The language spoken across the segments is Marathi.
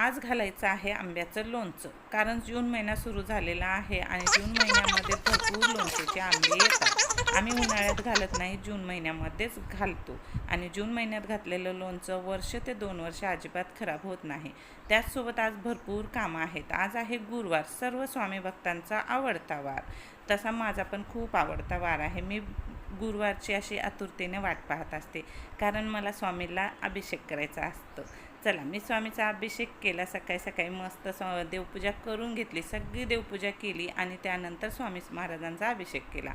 आज घालायचं आहे आंब्याचं लोणचं, कारण जून महिना सुरू झालेला आहे आणि जून महिन्यामध्ये भरपूर लोणचेचे आंबे येतात. आम्ही उन्हाळ्यात घालत नाही, जून महिन्यामध्येच घालतो आणि जून महिन्यात घातलेलं लोणचं वर्ष ते 2 वर्ष अजिबात खराब होत नाही. त्याचसोबत आज भरपूर कामं आहेत. आज आहे गुरुवार, सर्व स्वामी भक्तांचा आवडता वार. तसा माझा पण खूप आवडता वार आहे. मी गुरुवारची अशी आतुरतेने वाट पाहत असते, कारण मला स्वामीला अभिषेक करायचा असतो. चला, मी स्वामीचा अभिषेक केला. सकाळी सकाळी मस्त देवपूजा करून घेतली, सगळी देवपूजा केली आणि त्यानंतर स्वामी महाराजांचा अभिषेक केला.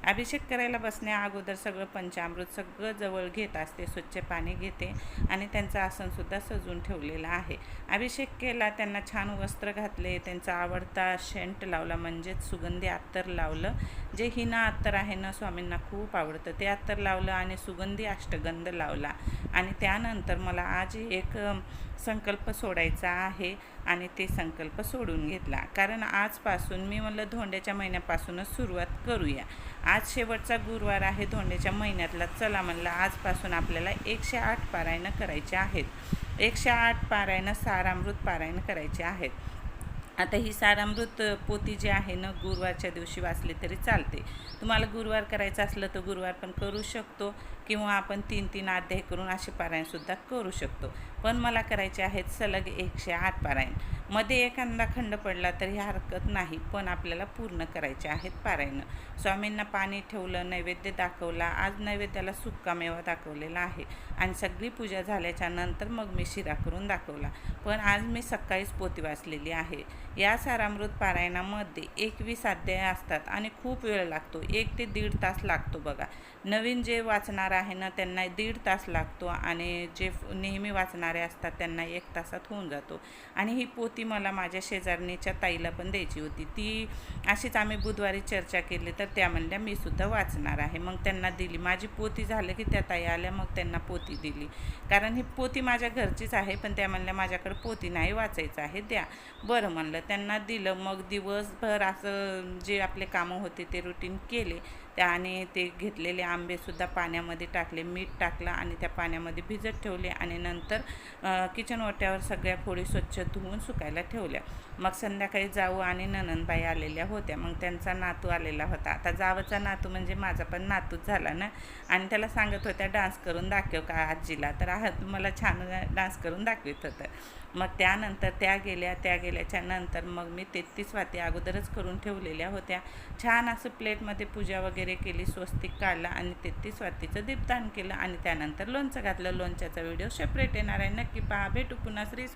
अभिषेक करायला बसण्या अगोदर सगळं पंचामृत सगळं जवळ घेत असते, स्वच्छ पाणी घेते आणि त्यांचं आसनसुद्धा सजवून ठेवलेलं आहे. अभिषेक केला, त्यांना छान वस्त्र घातले, त्यांचा आवडता शेंट लावला, म्हणजेच सुगंधी अत्तर लावलं. जे हिना अत्तर आहे ना, स्वामींना खूप आवडतं, ते अत्तर लावलं आणि सुगंधी अष्टगंध लावला. आणि त्यानंतर मला आज एक संकल्प सोडायचा आहे आणि ते संकल्प सोडून घेतला, कारण आजपासून मी म्हणलं धोंड्याच्या महिन्यापासूनच सुरुवात करूया. आज शेवटचा गुरुवार आहे धोंड्याच्या महिन्यातला. चला म्हणलं, आजपासून आपल्याला 108 पारायणं करायचे आहेत. 108 पारायणं सारामृत पारायण करायचे आहेत. आता ही सारामृत पोथी जी आहे ना, गुरुवारच्या दिवशी वाचली तरी चालते. तुम्हाला गुरुवार करायचं असलं तर गुरुवार पण करू शकतो, किंवा आपण 3-3 अध्याय करून असे पारायणसुद्धा करू शकतो. पण मला करायचे आहेत सलग 108 पारायण. मध्ये एखादा खंड पडला तरी हरकत नाही, पण आपल्याला पूर्ण करायचे आहेत पारायण. स्वामींना पाणी ठेवलं, नैवेद्य दाखवला. आज नैवेद्याला सुक्कामेवा दाखवलेला आहे आणि सगळी पूजा झाल्याच्या नंतर मग मी शिरा करून दाखवला. पण आज मी सकाळीच पोथी वाचलेली आहे. या सारामृत पारायणामध्ये 21 अध्याय असतात आणि खूप वेळ लागतो, 1 ते 1.5 तास लागतो बघा. नवीन जे वाचणार आहे ना, त्यांना 1.5 तास लागतो आणि जे नेहमी वाचणारे असतात त्यांना 1 तासात होऊन जातो. आणि ही पोथी मला माझ्या शेजारणीच्या ताईला पण द्यायची होती. ती अशीच आम्ही बुधवारी चर्चा केली तर त्या म्हणल्या मी सुद्धा वाचणार आहे. मग त्यांना दिली. माझी पोथी झालं की त्या ताई आल्या, मग त्यांना पोथी दिली, कारण ही पोथी माझ्या घरचीच आहे. पण त्या म्हणल्या माझ्याकडे पोथी नाही, वाचायचं आहे, द्या. बरं म्हणलं, त्यांना दिलं. मग दिवसभर असं जे आपले कामं होते ते रुटीन केले. आणि ते घेतलेले आंबेसुद्धा पाण्यामध्ये टाकले, मीठ टाकलं आणि त्या पाण्यामध्ये भिजत ठेवले आणि नंतर किचन ओट्यावर सगळ्या फोडी स्वच्छ धुवून सुकायला ठेवल्या. मग संध्याकाळी जाऊ आणि नणंदबाई आलेल्या होत्या. मग त्यांचा नातू आलेला होता. आता जावचा नातू म्हणजे माझा पण नातूच झाला ना, आणि त्याला सांगत होत्या डान्स करून दाखव का आजीला, तर मला छान डान्स करून दाखवत होतं. मग त्यानंतर त्या गेल्याच्या नंतर मग मी 33 वाती अगोदरच करून ठेवलेल्या होत्या. छान असं प्लेटमध्ये पूजा वगैरे केली, स्वस्तिक काढला आणि 33 वातीचं दीपदान केलं आणि त्यानंतर लोणचं घातलं. लोणच्याचा व्हिडिओ सेपरेट येणार आहे, नक्की पहा. भेटू पुन्हा. श्री